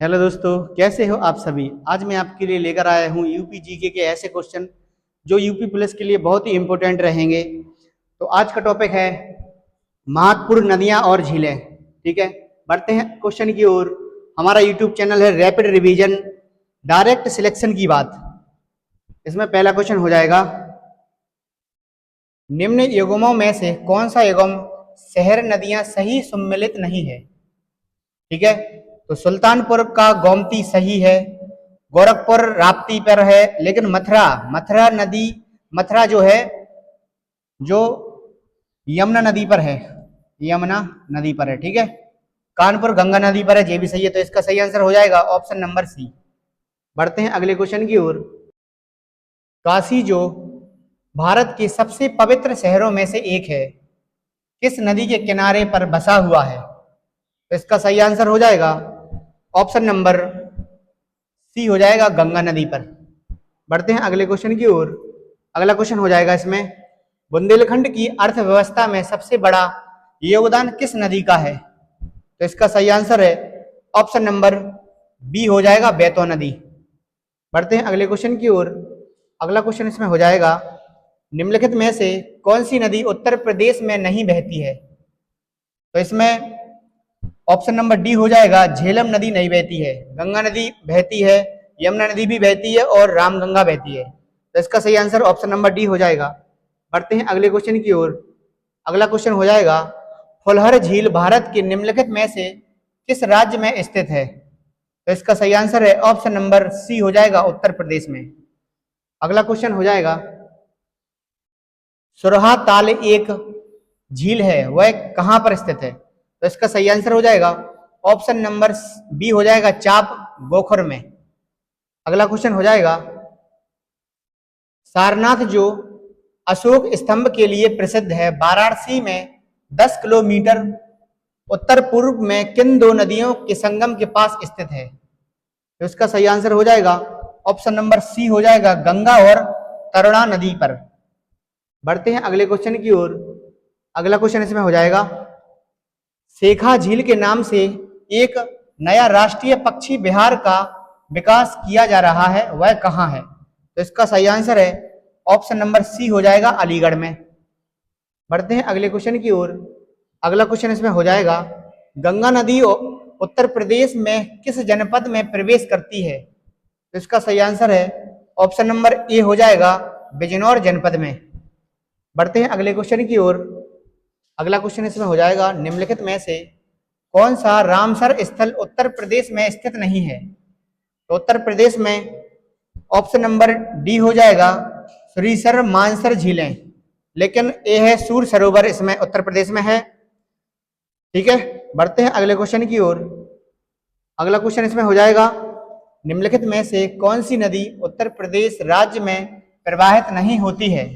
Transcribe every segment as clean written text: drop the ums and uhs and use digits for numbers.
Hello दोस्तों, कैसे हो आप सभी। आज मैं आपके लिए लेकर आया हूँ यूपी जीके के ऐसे क्वेश्चन जो यूपी पुलिस के लिए बहुत ही इंपॉर्टेंट रहेंगे। तो आज का टॉपिक है महत्वपूर्ण नदियाँ और झीलें। ठीक है, बढ़ते हैं क्वेश्चन की ओर। हमारा यूट्यूब चैनल है रैपिड रिवीजन डायरेक्ट सिलेक्शन की बात। इसमें पहला क्वेश्चन हो जाएगा, निम्न युग्मों में से कौन सा युग्म शहर नदियां सही सम्मिलित नहीं है। ठीक है, तो सुल्तानपुर का गोमती सही है, गोरखपुर राप्ती पर है, लेकिन मथुरा मथुरा नदी मथुरा जो है जो यमुना नदी पर है, यमुना नदी पर है। ठीक है, कानपुर गंगा नदी पर है, ये भी सही है। तो इसका सही आंसर हो जाएगा ऑप्शन नंबर सी। बढ़ते हैं अगले क्वेश्चन की ओर। काशी जो भारत के सबसे पवित्र शहरों में से एक है, किस नदी के किनारे पर बसा हुआ है। तो इसका सही आंसर हो जाएगा ऑप्शन नंबर सी हो जाएगा, गंगा नदी पर। बढ़ते हैं अगले क्वेश्चन की ओर। अगला क्वेश्चन हो जाएगा इसमें, बुंदेलखंड की अर्थव्यवस्था में सबसे बड़ा योगदान किस नदी का है। तो इसका सही आंसर है ऑप्शन नंबर बी हो जाएगा, बैतवा नदी। बढ़ते हैं अगले क्वेश्चन की ओर। अगला क्वेश्चन इसमें हो जाएगा, निम्नलिखित में से कौन सी नदी उत्तर प्रदेश में नहीं बहती है। तो इसमें ऑप्शन नंबर डी हो जाएगा, झेलम नदी नहीं बहती है, गंगा नदी बहती है, यमुना नदी भी बहती है और रामगंगा बहती है। तो इसका सही आंसर ऑप्शन नंबर डी हो जाएगा। बढ़ते हैं अगले क्वेश्चन की ओर। अगला क्वेश्चन हो जाएगा, फुलहर झील भारत के निम्नलिखित में से किस राज्य में स्थित है। तो इसका सही आंसर है ऑप्शन नंबर सी हो जाएगा, उत्तर प्रदेश में। अगला क्वेश्चन हो जाएगा, सुरहा ताल एक झील है, वह कहां पर स्थित है। तो इसका सही आंसर हो जाएगा ऑप्शन नंबर बी हो जाएगा, चाप गोखर में। अगला क्वेश्चन हो जाएगा, सारनाथ जो अशोक स्तंभ के लिए प्रसिद्ध है, वाराणसी में 10 किलोमीटर उत्तर पूर्व में किन दो नदियों के संगम के पास स्थित है। तो इसका सही आंसर हो जाएगा ऑप्शन नंबर सी हो जाएगा, गंगा और तरुणा नदी पर। बढ़ते हैं अगले क्वेश्चन की ओर। अगला क्वेश्चन इसमें हो जाएगा, शेखा झील के नाम से एक नया राष्ट्रीय पक्षी विहार का विकास किया जा रहा है, वह कहां है। तो इसका सही आंसर है ऑप्शन नंबर सी हो जाएगा, अलीगढ़ में। बढ़ते हैं अगले क्वेश्चन की ओर। अगला क्वेश्चन इसमें हो जाएगा, गंगा नदी उत्तर प्रदेश में किस जनपद में प्रवेश करती है। तो इसका सही आंसर है ऑप्शन नंबर ए हो जाएगा, बिजनौर जनपद में। बढ़ते हैं अगले क्वेश्चन की ओर। अगला क्वेश्चन इसमें हो जाएगा, निम्नलिखित में से कौन सा रामसर स्थल उत्तर प्रदेश में स्थित नहीं है। तो उत्तर प्रदेश में ऑप्शन नंबर डी हो जाएगा, सुरीसर मानसर झीलें, लेकिन ए है सूर सरोवर, इसमें उत्तर प्रदेश में है। ठीक है, बढ़ते हैं अगले क्वेश्चन की ओर। अगला क्वेश्चन इसमें हो जाएगा, निम्नलिखित में से कौन सी नदी उत्तर प्रदेश राज्य में प्रवाहित नहीं होती है।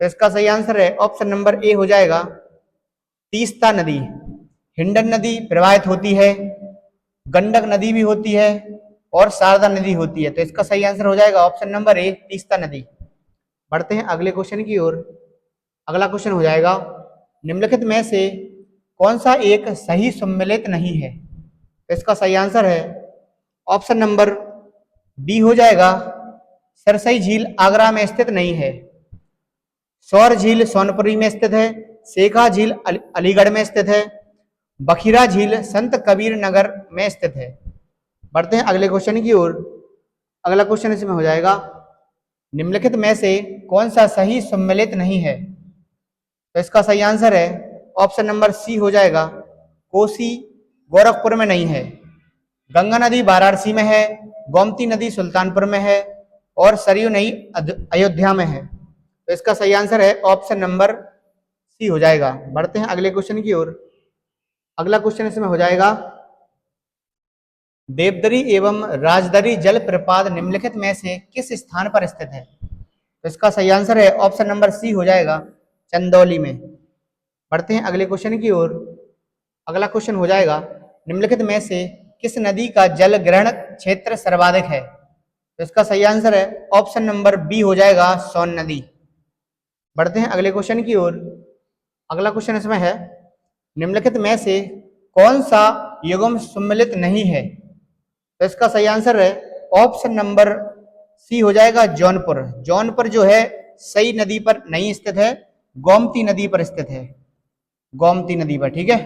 तो इसका सही आंसर है ऑप्शन नंबर ए हो जाएगा, तीस्ता नदी। हिंडन नदी प्रवाहित होती है, गंडक नदी भी होती है और शारदा नदी होती है। तो इसका सही आंसर हो जाएगा ऑप्शन नंबर ए, तीस्ता नदी। बढ़ते हैं अगले क्वेश्चन की ओर। अगला क्वेश्चन हो जाएगा, निम्नलिखित में से कौन सा एक सही सम्मिलित नहीं है। तो इसका सही आंसर है ऑप्शन नंबर बी हो जाएगा, सरसई झील आगरा में स्थित नहीं है, सौर झील सोनपुरी में स्थित है, शेखा झील अलीगढ़ में स्थित है, बखीरा झील संत कबीर नगर में स्थित है। बढ़ते हैं अगले क्वेश्चन की ओर। अगला क्वेश्चन इसमें हो जाएगा, निम्नलिखित में से कौन सा सही सम्मिलित नहीं है। तो इसका सही आंसर है ऑप्शन नंबर सी हो जाएगा, कोसी गोरखपुर में नहीं है, गंगा नदी वाराणसी में है, गोमती नदी सुल्तानपुर में है और सरयू नदी अयोध्या में है। तो इसका सही आंसर है ऑप्शन नंबर सी हो जाएगा। बढ़ते हैं अगले क्वेश्चन की ओर। अगला क्वेश्चन इसमें हो जाएगा, देवदरी एवं राजदरी जलप्रपात निम्नलिखित में से किस स्थान पर स्थित है। तो इसका सही आंसर है ऑप्शन नंबर सी हो जाएगा, चंदौली में। बढ़ते हैं अगले क्वेश्चन की ओर। अगला क्वेश्चन हो जाएगा, निम्नलिखित में से किस नदी का जल ग्रहण क्षेत्र सर्वाधिक है। तो इसका सही आंसर है ऑप्शन नंबर बी हो जाएगा, सोन नदी। बढ़ते हैं अगले क्वेश्चन की ओर। अगला क्वेश्चन इसमें है, निम्नलिखित में से कौन सा युग्म सम्मिलित नहीं है। तो इसका सही आंसर है ऑप्शन नंबर सी हो जाएगा जौनपुर। जौनपुर जो है सई नदी पर नहीं स्थित है, गोमती नदी पर स्थित है, गोमती नदी पर, ठीक है।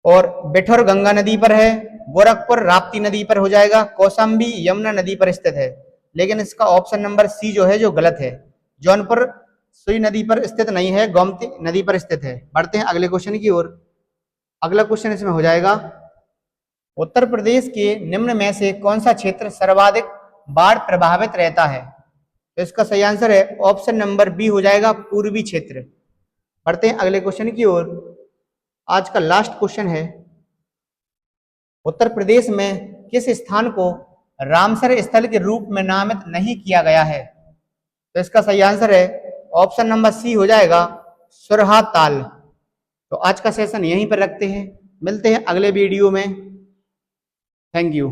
और बिठौर गंगा नदी पर है, गोरखपुर राप्ती नदी पर हो जाएगा, कौशाम्बी यमुना नदी पर स्थित है। लेकिन इसका ऑप्शन नंबर सी जो है जो गलत है, जौनपुर सुई नदी पर स्थित नहीं है, गोमती नदी पर स्थित है। बढ़ते हैं अगले क्वेश्चन की ओर। अगला क्वेश्चन इसमें हो जाएगा, उत्तर प्रदेश के निम्न में से कौन सा क्षेत्र सर्वाधिक बाढ़ प्रभावित रहता है? तो इसका सही आंसर है ऑप्शन नंबर बी हो जाएगा पूर्वी क्षेत्र। बढ़ते हैं अगले क्वेश्चन की ओर। आज का लास्ट क्वेश्चन है, उत्तर प्रदेश में किस स्थान को रामसर स्थल के रूप में नामित नहीं किया गया है? तो इसका सही आंसर है ऑप्शन नंबर सी हो जाएगा सुरहा ताल। तो आज का सेशन यहीं पर रखते हैं, मिलते हैं अगले वीडियो में। Thank you.